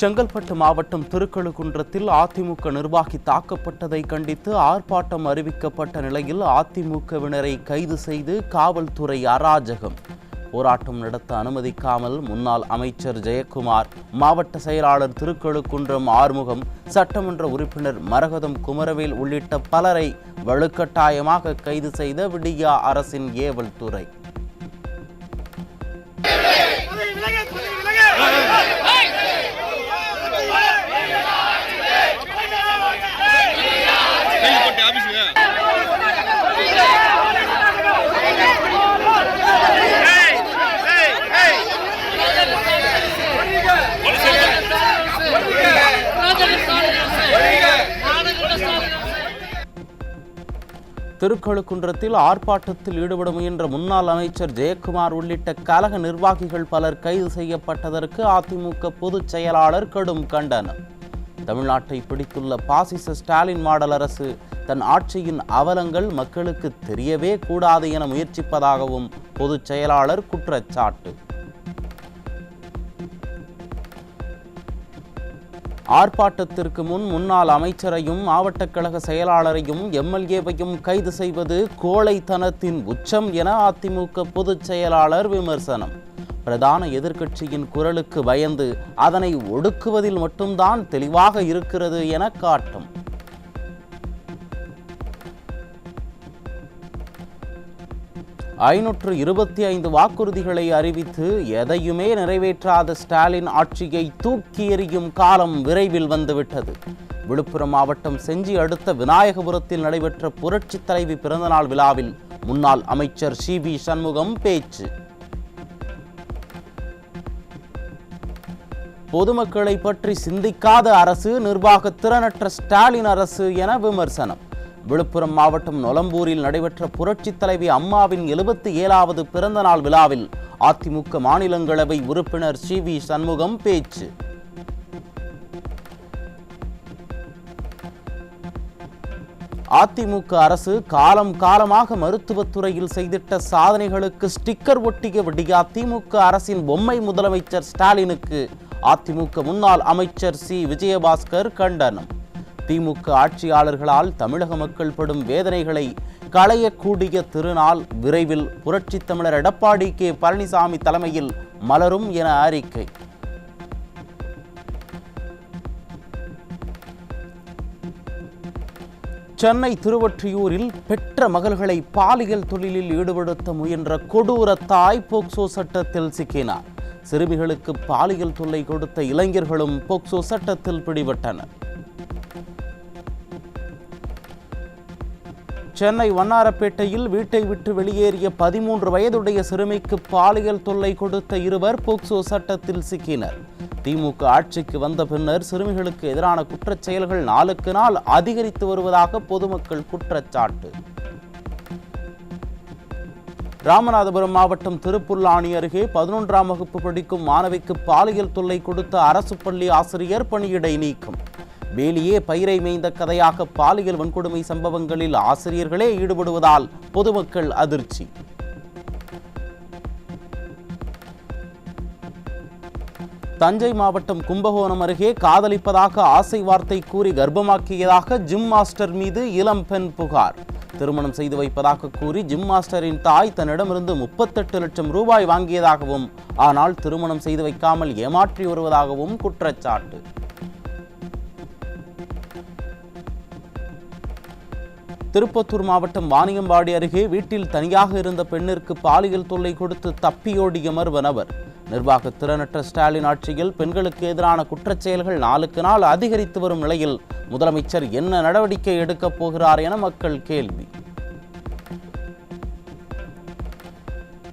செங்கல்பட்டு மாவட்டம் திருக்கழுக்குன்றத்தில் அதிமுக நிர்வாகி தாக்கப்பட்டதை கண்டித்து ஆர்ப்பாட்டம் அறிவிக்கப்பட்ட நிலையில் அதிமுகவினரை கைது செய்து காவல்துறை அராஜகம். போராட்டம் நடத்த அனுமதிக்காமல் முன்னாள் அமைச்சர் ஜெயக்குமார், மாவட்ட செயலாளர் திருக்கழுக்குன்றம் ஆறுமுகம், சட்டமன்ற உறுப்பினர் மரகதம் குமரவேல் உள்ளிட்ட பலரை வலுக்கட்டாயமாக கைது செய்த விடியா அரசின் ஏவல் துறை. திருக்கழுக்குன்றத்தில் ஆர்ப்பாட்டத்தில் ஈடுபட முயன்ற முன்னாள் அமைச்சர் ஜெயக்குமார் உள்ளிட்ட கழக நிர்வாகிகள் பலர் கைது செய்யப்பட்டதற்கு அதிமுக பொதுச் செயலாளர் கடும் கண்டனம். தமிழ்நாட்டை பிடித்துள்ள பாசிச ஸ்டாலின் மாடல் அரசு தன் ஆட்சியின் அவலங்கள் மக்களுக்கு தெரியவே கூடாது என முயற்சிப்பதாகவும் பொதுச் செயலாளர் குற்றச்சாட்டு. ஆர்ப்பாட்டத்திற்கு முன் முன்னாள் அமைச்சரையும் மாவட்ட கழக செயலாளரையும் எம்எல்ஏவையும் கைது செய்வது கோழைத்தனத்தின் உச்சம் என அதிமுக பொதுச் செயலாளர் விமர்சனம். பிரதான எதிர்க்கட்சியின் குரலுக்கு பயந்து அதனை ஒடுக்குவதில் மட்டும்தான் தெளிவாக இருக்கிறது என காட்டும். ஐநூற்று 25 வாக்குறுதிகளை அறிவித்து எதையுமே நிறைவேற்றாத ஸ்டாலின் ஆட்சியை தூக்கி எறியும் காலம் விரைவில் வந்துவிட்டது. விழுப்புரம் மாவட்டம் செஞ்சி அடுத்த விநாயகபுரத்தில் நடைபெற்ற புரட்சி தலைவி பிறந்தநாள் விழாவில் முன்னாள் அமைச்சர் சி.வி. சண்முகம் பேச்சு. பொதுமக்களை பற்றி சிந்திக்காத அரசு, நிர்வாக திறனற்ற ஸ்டாலின் அரசு என விமர்சனம். விழுப்புரம் மாவட்டம் நொலம்பூரில் நடைபெற்ற புரட்சித் தலைவி அம்மாவின் 77வது பிறந்தநாள் விழாவில் அதிமுக மாநிலங்களவை உறுப்பினர் சி.வி. சண்முகம் பேச்சு. அதிமுக அரசு காலம் காலமாக மருத்துவத்துறையில் செய்திட்ட சாதனைகளுக்கு ஸ்டிக்கர் ஒட்டிய விடியா திமுக அரசின் பொம்மை முதலமைச்சர் ஸ்டாலினுக்கு அதிமுக முன்னாள் அமைச்சர் சி. விஜயபாஸ்கர் கண்டனம். திமுக ஆட்சியாளர்களால் தமிழக மக்கள் படும் வேதனைகளை களையக்கூடிய திருநாள் விரைவில் புரட்சித் தமிழர் எடப்பாடி கே. பழனிசாமி தலைமையில் மலரும் என அறிக்கை. சென்னை திருவொற்றியூரில் பெற்ற மகள்களை பாலியல் தொழிலில் ஈடுபடுத்த முயன்ற கொடூர தாய் போக்சோ சட்டத்தில் சிக்கினார். சிறுமிகளுக்கு பாலியல் தொல்லை கொடுத்த இளைஞர்களும் போக்சோ சட்டத்தில் பிடிபட்டனர். சென்னை வண்ணாரப்பேட்டையில் வீட்டை விட்டு வெளியேறிய 13 வயதுடைய சிறுமிக்கு பாலியல் தொல்லை கொடுத்த இருவர் போக்சோ சட்டத்தில் சிக்கினர். திமுக ஆட்சிக்கு வந்த பின்னர் சிறுமிகளுக்கு எதிரான குற்றச் செயல்கள் நாளுக்கு நாள் அதிகரித்து வருவதாக பொதுமக்கள் குற்றச்சாட்டு. ராமநாதபுரம் மாவட்டம் திருப்புல்லானி அருகே 11ஆம் வகுப்பு படிக்கும் மாணவிக்கு பாலியல் தொல்லை கொடுத்த அரசு பள்ளி ஆசிரியர் பணியிடை நீக்கம். வேலியே பயிரை மேய்ந்த கதையாக பாலியல் வன்கொடுமை சம்பவங்களில் ஆசிரியர்களே ஈடுபடுவதால் பொதுமக்கள் அதிர்ச்சி. தஞ்சை மாவட்டம் கும்பகோணம் அருகே காதலிப்பதாக ஆசை வார்த்தை கூறி கர்ப்பமாக்கியதாக ஜிம் மாஸ்டர் மீது இளம் பெண் புகார். திருமணம் செய்து வைப்பதாக கூறி ஜிம் மாஸ்டரின் தாய் தன்னிடமிருந்து 38 லட்சம் ரூபாய் வாங்கியதாகவும், ஆனால் திருமணம் செய்து வைக்காமல் ஏமாற்றி வருவதாகவும் குற்றச்சாட்டு. திருப்பத்தூர் மாவட்டம் வாணியம்பாடி அருகே வீட்டில் தனியாக இருந்த பெண்ணிற்கு பாலியல் தொல்லை கொடுத்து தப்பியோடிய மர்ம நபர். நிர்வாக திறனற்ற ஸ்டாலின் ஆட்சியில் பெண்களுக்கு எதிரான குற்றச் செயல்கள் நாளுக்கு நாள் அதிகரித்து வரும் நிலையில் முதலமைச்சர் என்ன நடவடிக்கை எடுக்கப் போகிறார் என மக்கள் கேள்வி.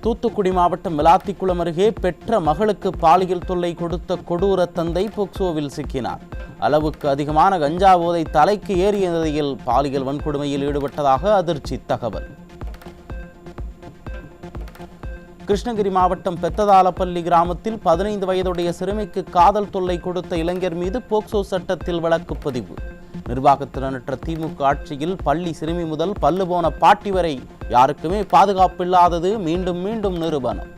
தூத்துக்குடி மாவட்டம் விளாத்திக்குளம் அருகே பெற்ற மகளுக்கு பாலியல் தொல்லை கொடுத்த கொடூர தந்தை போக்சோவில் சிக்கினார். அளவுக்கு அதிகமான கஞ்சா போதை தலைக்கு ஏறிய நிலையில் பாலியல் வன்கொடுமையில் ஈடுபட்டதாக அதிர்ச்சி தகவல். கிருஷ்ணகிரி மாவட்டம் பெத்ததாலப்பள்ளி கிராமத்தில் 15 வயதுடைய சிறுமிக்கு காதல் தொல்லை கொடுத்த இளைஞர் மீது போக்சோ சட்டத்தில் வழக்கு பதிவு. நிர்வாகத்திறனற்ற திமுக ஆட்சியில் பள்ளி சிறுமி முதல் பல்லு போன பாட்டி வரை யாருக்குமே பாதுகாப்பில்லாதது மீண்டும் மீண்டும் நிரூபணம்.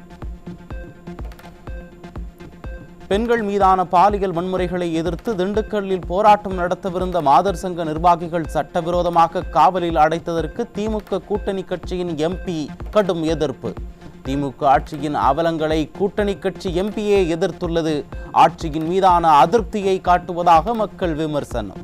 பெண்கள் மீதான பாலியல் வன்முறைகளை எதிர்த்து திண்டுக்கல்லில் போராட்டம் நடத்தவிருந்த மாதர் சங்க நிர்வாகிகள் சட்டவிரோதமாக காவலில் அடைத்ததற்கு திமுக கூட்டணி கட்சியின் எம்பி கடும் எதிர்ப்பு. திமுக ஆட்சியின் அவலங்களை கூட்டணி கட்சி எம்பியே எதிர்த்துள்ளது ஆட்சியின் மீதான அதிருப்தியை காட்டுவதாக மக்கள் விமர்சனம்.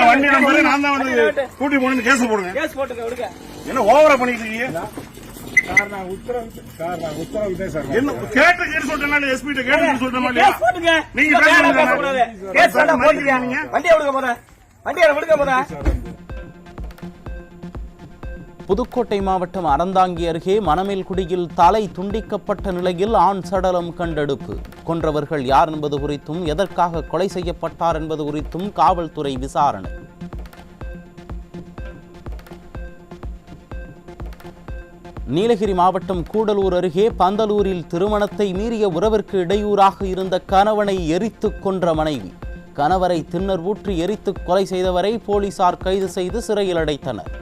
வண்டி நம்பர் நான் தான் வந்து கூட்டி போன கேஸ் போடுங்க. என்ன ஓவரா பண்ணிட்டு இருக்கீங்க? கேட்டு சொல்றேன் எஸ்பி கேட்டு சொல்றேன். புதுக்கோட்டை மாவட்டம் அறந்தாங்கி அருகே மணமேல்குடியில் தலை துண்டிக்கப்பட்ட நிலையில் ஆண் சடலம் கண்டெடுப்பு. கொன்றவர்கள் யார் என்பது குறித்தும் எதற்காக கொலை செய்யப்பட்டார் என்பது குறித்தும் காவல்துறை விசாரணை. நீலகிரி மாவட்டம் கூடலூர் அருகே பந்தலூரில் திருமணத்தை மீறிய உறவிற்கு இடையூறாக இருந்த கணவனை எரித்து கொன்ற மனைவி. கணவரை திண்ணர் ஊற்றி எரித்து கொலை செய்தவரை போலீசார் கைது செய்து சிறையில் அடைத்தனர்.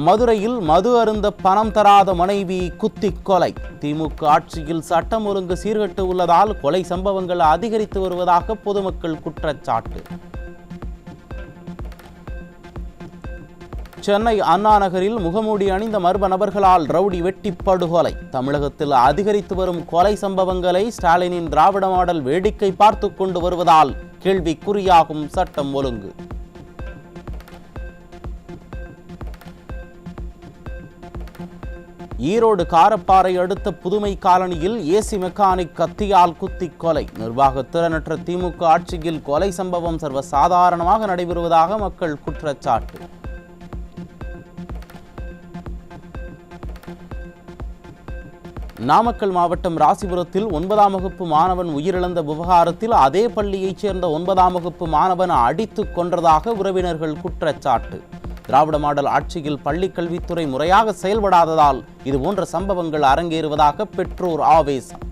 மதுரையில் மது அருந்த பணம் தராத மனைவி குத்தி கொலை. திமுக ஆட்சியில் சட்டம் ஒழுங்கு சீர்கெட்டு உள்ளதால் கொலை சம்பவங்கள் அதிகரித்து வருவதாக பொதுமக்கள் குற்றச்சாட்டு. சென்னை அண்ணா நகரில் முகமூடி அணிந்த மர்ம நபர்களால் ரவுடி வெட்டி படுகொலை. தமிழகத்தில் அதிகரித்து வரும் கொலை சம்பவங்களை ஸ்டாலினின் திராவிட மாடல் வேடிக்கை பார்த்து கொண்டு வருவதால் கேள்விக்குறியாகும் சட்டம் ஒழுங்கு. ஈரோடு காரப்பாறை அடுத்த புதுமை காலனியில் ஏசி மெக்கானிக் கத்தியால் குத்தி கொலை. நிர்வாக திறனற்ற திமுக ஆட்சியில் கொலை சம்பவம் சர்வசாதாரணமாக நடைபெறுவதாக மக்கள் குற்றச்சாட்டு. நாமக்கல் மாவட்டம் ராசிபுரத்தில் 9ஆம் வகுப்பு மாணவன் உயிரிழந்த விவகாரத்தில் அதே பள்ளியைச் சேர்ந்த 9ஆம் வகுப்பு மாணவன் அடித்து கொன்றதாக உறவினர்கள் குற்றச்சாட்டு. திராவிட மாடல் ஆட்சியில் பள்ளி கல்வித்துறை முறையாக செயல்படாததால் இதுபோன்ற சம்பவங்கள் அரங்கேறுவதாக பெற்றோர் ஆவேசம்.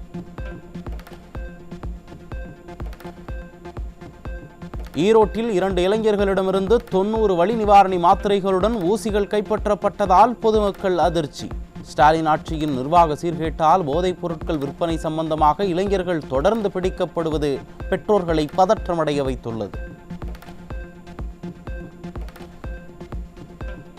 ஈரோட்டில் 2 இளைஞர்களிடமிருந்து 90 வலி நிவாரணி மாத்திரைகளுடன் ஊசிகள் கைப்பற்றப்பட்டதால் பொதுமக்கள் அதிர்ச்சி. ஸ்டாலின் ஆட்சியின் நிர்வாக சீர்கேட்டால் போதைப் பொருட்கள் விற்பனை சம்பந்தமாக இளைஞர்கள் தொடர்ந்து பிடிக்கப்படுவது பெற்றோர்களை பதற்றமடைய வைத்துள்ளது.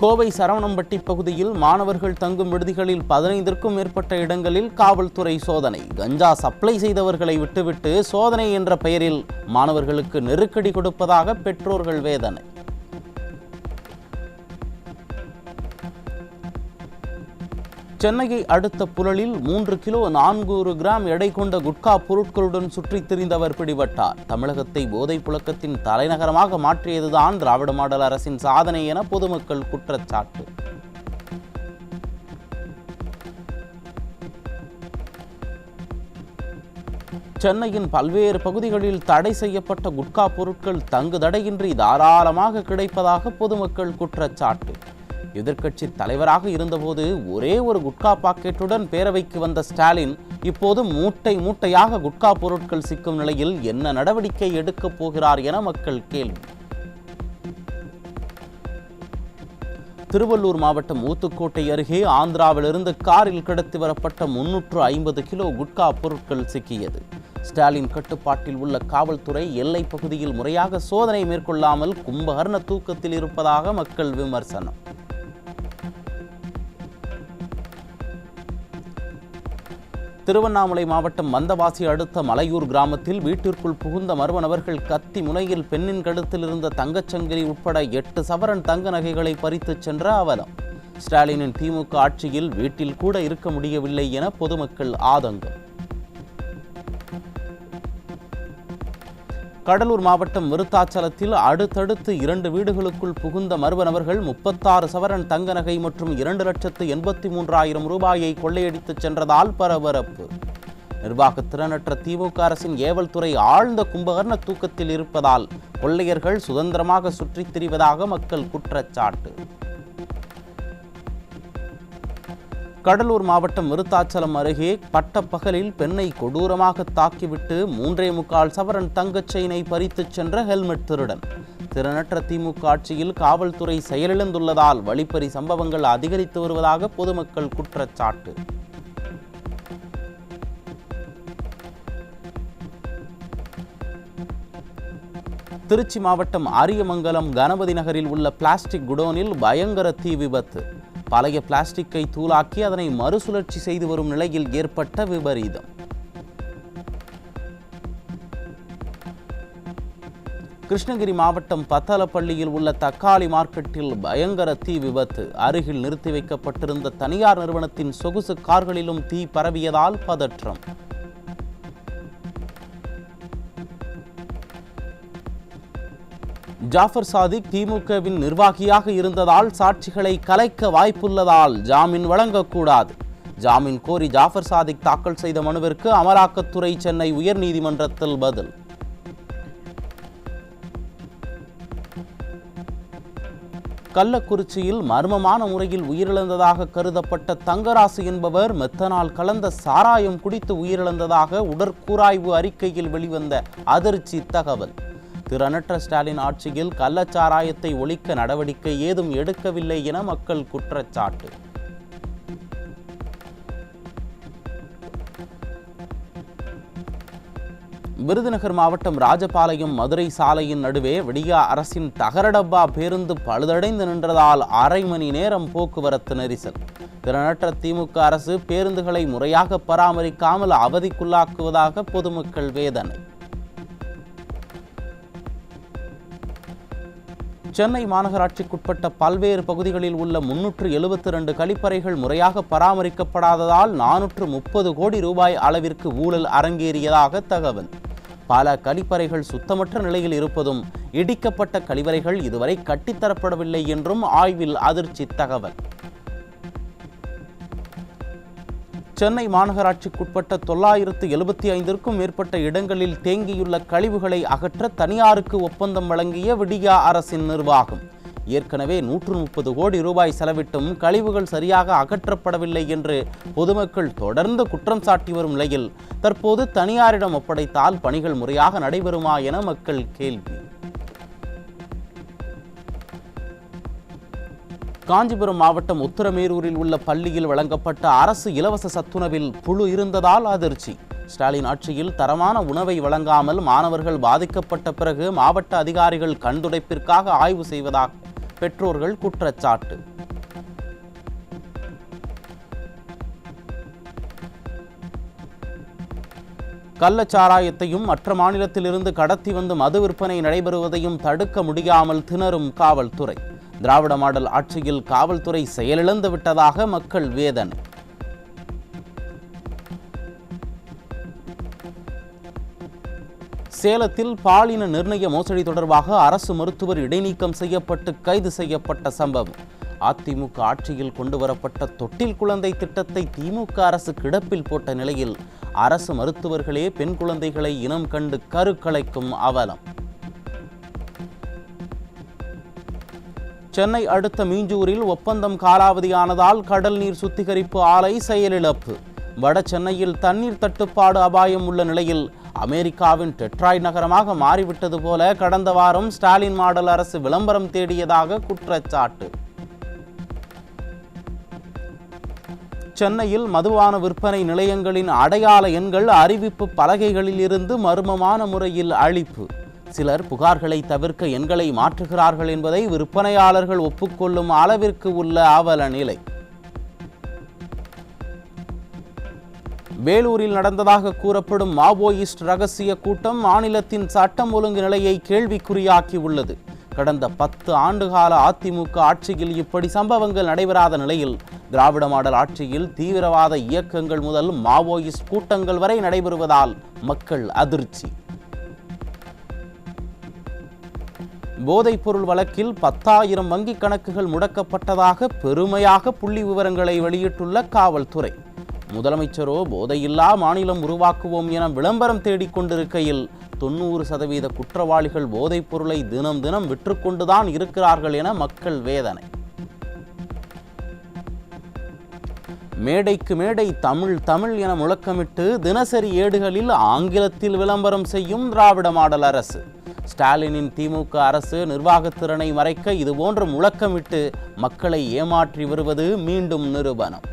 கோவை சரவணம்பட்டி பகுதியில் மாணவர்கள் தங்கும் விடுதிகளில் 15க்கும் மேற்பட்ட இடங்களில் காவல்துறை சோதனை. கஞ்சா சப்ளை செய்தவர்களை விட்டுவிட்டு சோதனை என்ற பெயரில் மாணவர்களுக்கு நெருக்கடி கொடுப்பதாக பெற்றோர்கள் வேதனை. சென்னையை அடுத்த புழலில் 3 கிலோ 400 கிராம் எடை கொண்ட குட்கா பொருட்களுடன் சுற்றித் திரிந்தவர் பிடிபட்டார். தமிழகத்தை போதைப் புழக்கத்தின் தலைநகரமாக மாற்றியதுதான் திராவிட மாடல் அரசின் சாதனை என பொதுமக்கள் குற்றச்சாட்டு. சென்னையின் பல்வேறு பகுதிகளில் தடை செய்யப்பட்ட குட்கா பொருட்கள் தங்கு தடையின்றி தாராளமாக கிடைப்பதாக பொதுமக்கள் குற்றச்சாட்டு. எதிர்க்கட்சி தலைவராக இருந்தபோது ஒரே ஒரு குட்கா பாக்கெட்டுடன் பேரவைக்கு வந்த ஸ்டாலின் இப்போது மூட்டை மூட்டையாக குட்கா பொருட்கள் சிக்கும் நிலையில் என்ன நடவடிக்கை எடுக்கப் போகிறார் என மக்கள் கேள்வி. திருவள்ளூர் மாவட்டம் ஊத்துக்கோட்டை அருகே ஆந்திராவிலிருந்து காரில் கடத்தி வரப்பட்ட 350 கிலோ குட்கா பொருட்கள் சிக்கியது. ஸ்டாலின் கட்டுப்பாட்டில் உள்ள காவல்துறை எல்லைப் பகுதியில் முறையாக சோதனை மேற்கொள்ளாமல் கும்பகர்ண தூக்கத்தில் இருப்பதாக மக்கள் விமர்சனம். திருவண்ணாமலை மாவட்டம் மந்தவாசி அடுத்த மலையூர் கிராமத்தில் வீட்டிற்குள் புகுந்த மர்ம நபர்கள் கத்தி முனையில் பெண்ணின் கழுத்தில் இருந்த தங்கச்சங்கிலி உட்பட 8 சவரன் தங்க நகைகளை பறித்துச் சென்ற அவலம். ஸ்டாலினின் திமுக ஆட்சியில் வீட்டில் கூட இருக்க முடியவில்லை என பொதுமக்கள் ஆதங்கம். கடலூர் மாவட்டம் விருத்தாச்சலத்தில் அடுத்தடுத்து 2 வீடுகளுக்குள் புகுந்த மர்ம நபர்கள் 36 சவரன் தங்க நகை மற்றும் 2,83,000 ரூபாயை கொள்ளையடித்துச் சென்றதால் பரபரப்பு. நிர்வாக திறனற்ற திமுக அரசின் ஏவல் துறை ஆழ்ந்த கும்பகர்ண தூக்கத்தில் இருப்பதால் கொள்ளையர்கள் சுதந்திரமாக சுற்றித் திரிவதாக மக்கள் குற்றச்சாட்டு. கடலூர் மாவட்டம் விருத்தாச்சலம் அருகே பட்டப்பகலில் பெண்ணை கொடூரமாக தாக்கிவிட்டு 3.25 சவரன் தங்கச் செயினை பறித்துச் சென்ற ஹெல்மெட் திருடன். திறனற்ற திமுக ஆட்சியில் காவல்துறை செயலிழந்துள்ளதால் வழிப்பறி சம்பவங்கள் அதிகரித்து வருவதாக பொதுமக்கள் குற்றச்சாட்டு. திருச்சி மாவட்டம் அரியமங்கலம் கணபதி நகரில் உள்ள பிளாஸ்டிக் குடோனில் பயங்கர தீ விபத்து. பழைய பிளாஸ்டிக்கை தூளாக்கி அதனை மறுசுழற்சி செய்து வரும் நிலையில் ஏற்பட்ட விபரீதம். கிருஷ்ணகிரி மாவட்டம் பத்தலப்பள்ளியில் உள்ள தக்காளி மார்க்கெட்டில் பயங்கர தீ விபத்து. அருகில் நிறுத்தி வைக்கப்பட்டிருந்த தனியார் நிறுவனத்தின் சொகுசு கார்களிலும் தீ பரவியதால் பதற்றம். ஜாஃபர் சாதிக் திமுகவின் நிர்வாகியாக இருந்ததால் சாட்சிகளை கலைக்க வாய்ப்புள்ளதால் ஜாமீன் வழங்கக்கூடாது. ஜாமீன் கோரி ஜாஃபர் சாதிக் தாக்கல் செய்த மனுவிற்கு அமலாக்கத்துறை சென்னை உயர்நீதிமன்றத்தில் பதில். கள்ளக்குறிச்சியில் மர்மமான முறையில் உயிரிழந்ததாக கருதப்பட்ட தங்கராசு என்பவர் மெத்தனால் கலந்த சாராயம் குடித்து உயிரிழந்ததாக உடற்கூராய்வு அறிக்கையில் வெளிவந்த அதிர்ச்சி தகவல். திறனற்ற ஸ்டாலின் ஆட்சியில் கள்ளச்சாராயத்தை ஒழிக்க நடவடிக்கை ஏதும் எடுக்கவில்லை என மக்கள் குற்றச்சாட்டு. விருதுநகர் மாவட்டம் ராஜபாளையம் மதுரை சாலையின் நடுவே விடியா அரசின் தகரடப்பா பேருந்து பழுதடைந்து நின்றதால் 1/2 மணி நேரம் போக்குவரத்து நெரிசல். திறனற்ற திமுக அரசு பேருந்துகளை முறையாக பராமரிக்காமல் அவதிக்குள்ளாக்குவதாக பொதுமக்கள் வேதனை. சென்னை மாநகராட்சிக்குட்பட்ட பல்வேறு பகுதிகளில் உள்ள 372 கழிப்பறைகள் முறையாக பராமரிக்கப்படாததால் 430 கோடி ரூபாய் அளவிற்கு ஊழல் அரங்கேறியதாக தகவல். பல கழிப்பறைகள் சுத்தமற்ற நிலையில் இருப்பதும் இடிக்கப்பட்ட கழிவறைகள் இதுவரை கட்டித்தரப்படவில்லை என்றும் ஆய்வில் அதிர்ச்சி தகவல். சென்னை மாநகராட்சிக்குட்பட்ட 975க்கும் மேற்பட்ட இடங்களில் தேங்கியுள்ள கழிவுகளை அகற்ற தனியாருக்கு ஒப்பந்தம் வழங்கிய விடியா அரசின் நிர்வாகம். ஏற்கனவே 130 கோடி ரூபாய் செலவிட்டும் கழிவுகள் சரியாக அகற்றப்படவில்லை என்று பொதுமக்கள் தொடர்ந்து குற்றம் சாட்டி வரும் நிலையில் தற்போது தனியாரிடம் ஒப்படைத்தால் பணிகள் முறையாக நடைபெறுமா என மக்கள் கேள்வி. காஞ்சிபுரம் மாவட்டம் உத்தரமேரூரில் உள்ள பள்ளியில் வழங்கப்பட்ட அரசு இலவச சத்துணவில் புழு இருந்ததால் அதிர்ச்சி. ஸ்டாலின் ஆட்சியில் தரமான உணவை வழங்காமல் மாணவர்கள் பாதிக்கப்பட்ட பிறகு மாவட்ட அதிகாரிகள் கண்துடைப்பிற்காக ஆய்வு செய்வதாக பெற்றோர்கள் குற்றச்சாட்டு. கள்ளச்சாராயத்தையும் மற்ற மாநிலத்திலிருந்து கடத்தி வந்து மது விற்பனை நடைபெறுவதையும் தடுக்க முடியாமல் திணறும் காவல்துறை. திராவிட மாடல் ஆட்சியில் காவல்துறை செயலிழந்து விட்டதாக மக்கள் வேதனை. சேலத்தில் பாலின நிர்ணய மோசடி தொடர்பாக அரசு மருத்துவர் இடைநீக்கம் செய்யப்பட்டு கைது செய்யப்பட்ட சம்பவம். அதிமுக ஆட்சியில் கொண்டுவரப்பட்ட தொட்டில் குழந்தை திட்டத்தை திமுக அரசு கிடப்பில் போட்ட நிலையில் அரசு மருத்துவர்களே பெண் குழந்தைகளை இனம் கண்டு கருக்கலைக்கும் அவலம். சென்னை அடுத்த மீஞ்சூரில் ஒப்பந்தம் காலாவதியானதால் கடல் நீர் சுத்திகரிப்பு ஆலை செயலிழப்பு. வட சென்னையில் தண்ணீர் தட்டுப்பாடு அபாயம் உள்ள நிலையில் அமெரிக்காவின் டெட்ராய்ட் நகரமாக மாறிவிட்டது போல கடந்த வாரம் ஸ்டாலின் மாடல் அரசு விளம்பரம் தேடியதாக குற்றச்சாட்டு. சென்னையில் மதுபான விற்பனை நிலையங்களின் அடையாள எண்கள் அறிவிப்பு பலகைகளில் இருந்து மர்மமான முறையில் அழிப்பு. சிலர் புகார்களை தவிர்க்க எண்களை மாற்றுகிறார்கள் என்பதை விற்பனையாளர்கள் ஒப்புக்கொள்ளும் அளவிற்கு உள்ள அவல நிலை. வேலூரில் நடந்ததாக கூறப்படும் மாவோயிஸ்ட் ரகசிய கூட்டம் மாநிலத்தின் சட்டம் ஒழுங்கு நிலையை கேள்விக்குறியாக்கி உள்ளது. கடந்த 10 ஆண்டுகால அதிமுக ஆட்சியில் இப்படி சம்பவங்கள் நடைபெறாத நிலையில் திராவிட மாடல் ஆட்சியில் தீவிரவாத இயக்கங்கள் முதல் மாவோயிஸ்ட் கூட்டங்கள் வரை நடைபெறுவதால் மக்கள் அதிர்ச்சி. போதைப்பொருள் வழக்கில் 10,000 வங்கிக் கணக்குகள் முடக்கப்பட்டதாக பெருமையாக புள்ளி விவரங்களை வெளியிட்டுள்ள காவல்துறை. முதலமைச்சரோ போதையில்லா மாநிலம் உருவாக்குவோம் என விளம்பரம் தேடிக்கொண்டிருக்கையில் 90% குற்றவாளிகள் போதைப் பொருளை தினம் தினம் விற்றுக்கொண்டுதான் இருக்கிறார்கள் என மக்கள் வேதனை. மேடைக்கு மேடை தமிழ் தமிழ் என முழக்கமிட்டு தினசரி ஏடுகளில் ஆங்கிலத்தில் விளம்பரம் செய்யும் திராவிட மாடல் அரசு. ஸ்டாலினின் திமுக அரசு நிர்வாகத்திறனை மறைக்க இதுபோன்ற முழக்கமிட்டு மக்களை ஏமாற்றி வருவது மீண்டும் நிரூபணம்.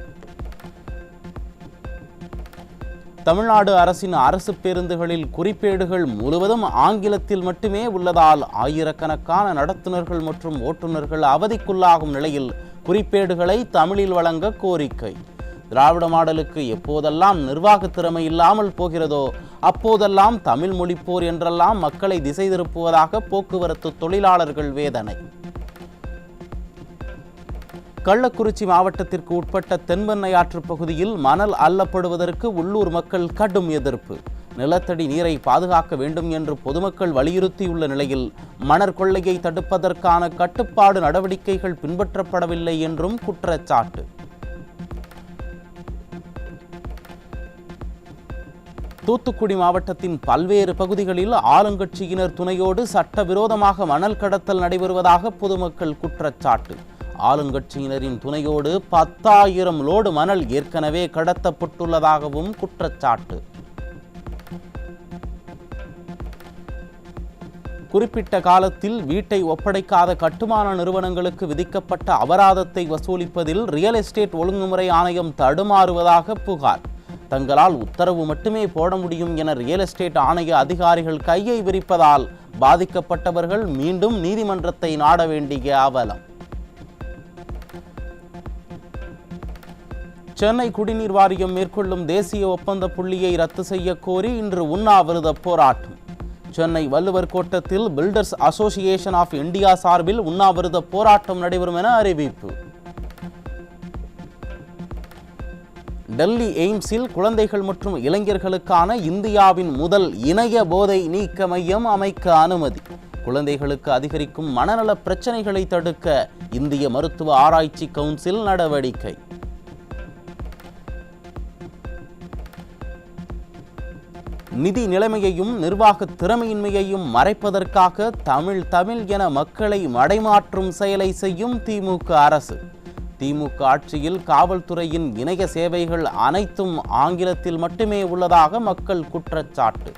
தமிழ்நாடு அரசின் அரசு பேருந்துகளில் குறிப்பேடுகள் முழுவதும் ஆங்கிலத்தில் மட்டுமே உள்ளதால் ஆயிரக்கணக்கான நடத்துனர்கள் மற்றும் ஓட்டுநர்கள் அவதிக்குள்ளாகும் நிலையில் குறிப்பேடுகளை தமிழில் வழங்க கோரிக்கை. திராவிட மாடலுக்கு எப்போதெல்லாம் நிர்வாக திறமை இல்லாமல் போகிறதோ அப்போதெல்லாம் தமிழ் மொழிப்போர் என்றெல்லாம் மக்களை திசை திருப்புவதாக போக்குவரத்து தொழிலாளர்கள் வேதனை. கள்ளக்குறிச்சி மாவட்டத்திற்கு உட்பட்ட தென்பெண்ணையாற்று பகுதியில் மணல் அள்ளப்படுவதற்கு உள்ளூர் மக்கள் கடும் எதிர்ப்பு. நிலத்தடி நீரை பாதுகாக்க வேண்டும் என்று பொதுமக்கள் வலியுறுத்தியுள்ள நிலையில் மணற் கொள்ளையை தடுப்பதற்கான கட்டுப்பாடு நடவடிக்கைகள் பின்பற்றப்படவில்லை என்றும் குற்றச்சாட்டு. தூத்துக்குடி மாவட்டத்தின் பல்வேறு பகுதிகளில் ஆளுங்கட்சியினர் துணையோடு சட்டவிரோதமாக மணல் கடத்தல் நடைபெறுவதாக பொதுமக்கள் குற்றச்சாட்டு. ஆளுங்கட்சியினரின் துணையோடு 10,000 லோடு மணல் ஏற்கனவே கடத்தப்பட்டுள்ளதாகவும் குற்றச்சாட்டு. குறிப்பிட்ட காலத்தில் வீட்டை ஒப்படைக்காத கட்டுமான நிறுவனங்களுக்கு விதிக்கப்பட்ட அபராதத்தை வசூலிப்பதில் ரியல் எஸ்டேட் ஒழுங்குமுறை ஆணையம் தடுமாறுவதாக புகார். தங்களால் உத்தரவு மட்டுமே போட முடியும் என ரியல் எஸ்டேட் ஆணைய அதிகாரிகள் கையை விரிப்பதால் பாதிக்கப்பட்டவர்கள் மீண்டும் நீதிமன்றத்தை நாட வேண்டிய அவலம். சென்னை குடிநீர் வாரியம் மேற்கொள்ளும் தேசிய ஒப்பந்த புள்ளியை ரத்து செய்ய கோரி இன்று உண்ணாவிரத போராட்டம். சென்னை வள்ளுவர் கோட்டத்தில் பில்டர்ஸ் அசோசியேஷன் ஆஃப் இந்தியா சார்பில் உண்ணாவிரத போராட்டம் நடைபெறும் என அறிவிப்பு. டெல்லி எய்ம்ஸில் குழந்தைகள் மற்றும் இளைஞர்களுக்கான இந்தியாவின் முதல் இணைய போதை நீக்க மையம் அமைக்க அனுமதி. குழந்தைகளுக்கு அதிகரிக்கும் மனநல பிரச்சனைகளை தடுக்க இந்திய மருத்துவ ஆராய்ச்சி கவுன்சில் நடவடிக்கை. நிதி நிலைமையையும் நிர்வாக திறமையின்மையையும் மறைப்பதற்காக தமிழ் என மக்களை மடைமாற்றும் செயலை செய்யும் திமுக அரசு. திமுக ஆட்சியில் காவல்துறையின் இணைய சேவைகள் அனைத்தும் ஆங்கிலத்தில் மட்டுமே உள்ளதாக மக்கள் குற்றச்சாட்டு.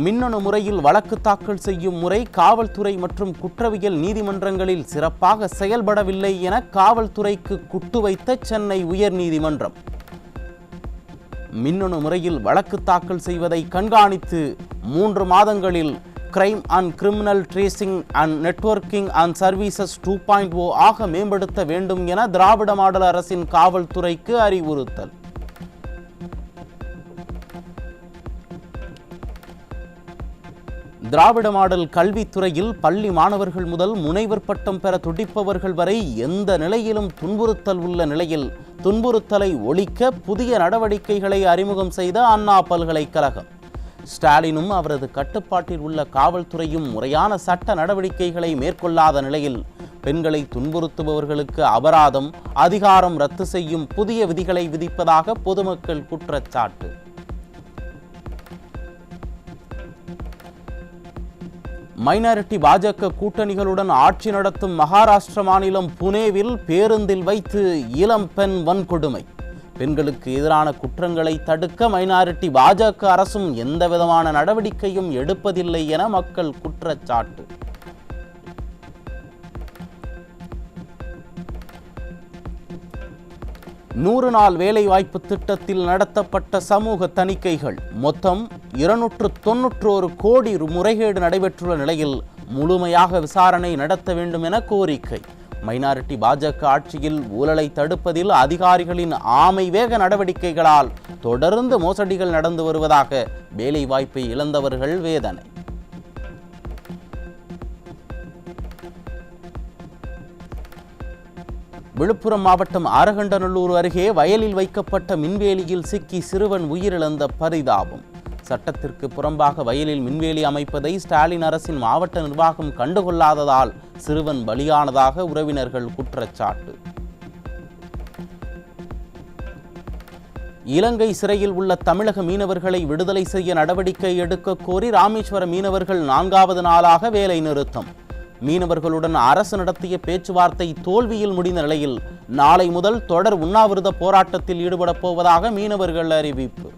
மின்னணு முறையில் வழக்கு தாக்கல் செய்யும் முறை காவல்துறை மற்றும் குற்றவியல் நீதிமன்றங்களில் சிறப்பாக செயல்படவில்லை என காவல்துறைக்கு குட்டு வைத்த சென்னை உயர்நீதிமன்றம். மின்னணு முறையில் வழக்கு தாக்கல் செய்வதை கண்காணித்து 3 மாதங்களில் crime and criminal tracing and networking and services 2.0 ஆக மேம்படுத்த வேண்டும் என திராவிட மாடல் அரசின் காவல்துறைக்கு அறிவுறுத்தல். திராவிட மாடல் கல்வித்துறையில் பள்ளி மாணவர்கள் முதல் முனைவர் பட்டம் பெற துடிப்பவர்கள் வரை எந்த நிலையிலும் துன்புறுத்தல் உள்ள நிலையில் துன்புறுத்தலை ஒழிக்க புதிய நடவடிக்கைகளை அறிமுகம் செய்த அண்ணா பல்கலைக்கழகம். ஸ்டாலினும் அவரது கட்டுப்பாட்டில் உள்ள காவல்துறையும் முறையான சட்ட நடவடிக்கைகளை மேற்கொள்ளாத நிலையில் பெண்களை துன்புறுத்துபவர்களுக்கு அபராதம், அதிகாரம் ரத்து செய்யும் புதிய விதிகளை விதிப்பதாக பொதுமக்கள் குற்றச்சாட்டு. மைனாரிட்டி பாஜக கூட்டணிகளுடன் ஆட்சி நடத்தும் மகாராஷ்டிர மாநிலம் புனேவில் பேருந்தில் வைத்து இளம் பெண் வன்கொடுமை. பெண்களுக்கு எதிரான குற்றங்களை தடுக்க மைனாரிட்டி பாஜக அரசும் எந்தவிதமான நடவடிக்கையும் எடுப்பதில்லை என மக்கள் குற்றச்சாட்டு. நூறு நாள் வேலைவாய்ப்பு திட்டத்தில் நடத்தப்பட்ட சமூக தணிக்கைகள் மொத்தம் 291 கோடி முறைகேடு நடைபெற்றுள்ள நிலையில் முழுமையாக விசாரணை நடத்த வேண்டும் என கோரிக்கை. மைனாரிட்டி பாஜக ஆட்சியில் ஊழலை தடுப்பதில் அதிகாரிகளின் ஆமை வேக நடவடிக்கைகளால் தொடர்ந்து மோசடிகள் நடந்து வருவதாக வேலைவாய்ப்பை இழந்தவர்கள் வேதனை. விழுப்புரம் மாவட்டம் ஆரகண்டநல்லூர் அருகே வயலில் வைக்கப்பட்ட மின்வேலியில் சிக்கி சிறுவன் உயிரிழந்த பரிதாபம். சட்டத்திற்கு புறம்பாக வயலில் மின்வேலி அமைப்பதை ஸ்டாலின் அரசின் மாவட்ட நிர்வாகம் கண்டுகொள்ளாததால் சிறுவன் பலியானதாக உறவினர்கள் குற்றச்சாட்டு. இலங்கை சிறையில் உள்ள தமிழக மீனவர்களை விடுதலை செய்ய நடவடிக்கை எடுக்க கோரி ராமேஸ்வர மீனவர்கள் 4வது நாளாக வேலை நிறுத்தம். மீனவர்களுடன் அரசு நடத்திய பேச்சுவார்த்தை தோல்வியில் முடிந்த நிலையில் நாளை முதல் தொடர் உண்ணாவிரத போராட்டத்தில் ஈடுபடப் போவதாக மீனவர்கள் அறிவிப்பு.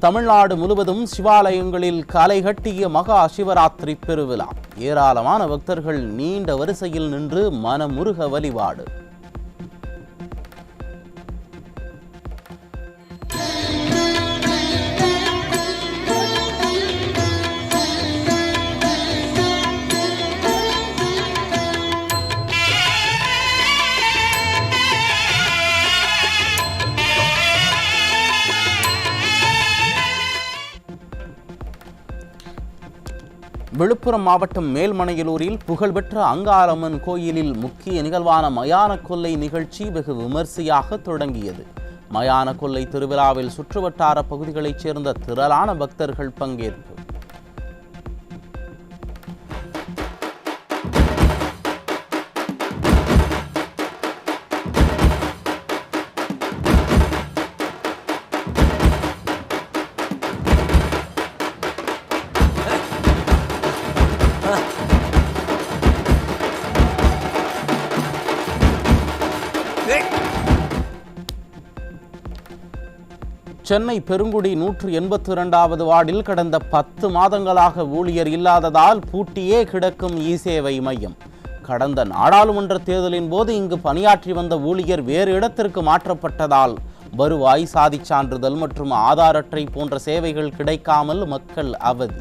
தமிழ்நாடு முழுவதும் சிவாலயங்களில் களைகட்டிய மகா சிவராத்திரி பெருவிழா. ஏராளமான பக்தர்கள் நீண்ட வரிசையில் நின்று மனமுருக வழிபாடு. விழுப்புரம் மாவட்டம் மேல்மனையலூரில் புகழ்பெற்ற அங்காளம்மன் கோயிலில் முக்கிய நிகழ்வான மயான கொள்ளை நிகழ்ச்சி வெகு விமர்சையாக தொடங்கியது. மயான கொள்ளை திருவிழாவில் சுற்றுவட்டார பகுதிகளைச் சேர்ந்த திரளான பக்தர்கள் பங்கேற்பு. சென்னை பெருங்குடி 182வது வார்டில் கடந்த 10 மாதங்களாக ஊழியர் இல்லாததால் பூட்டியே கிடக்கும் இ-சேவை மையம். கடந்த நாடாளுமன்ற தேர்தலின் போது இங்கு பணியாற்றி வந்த ஊழியர் வேறு இடத்திற்கு மாற்றப்பட்டதால் வருவாய், சாதிச் சான்றிதழ் மற்றும் ஆதார் அட்டை போன்ற சேவைகள் கிடைக்காமல் மக்கள் அவதி.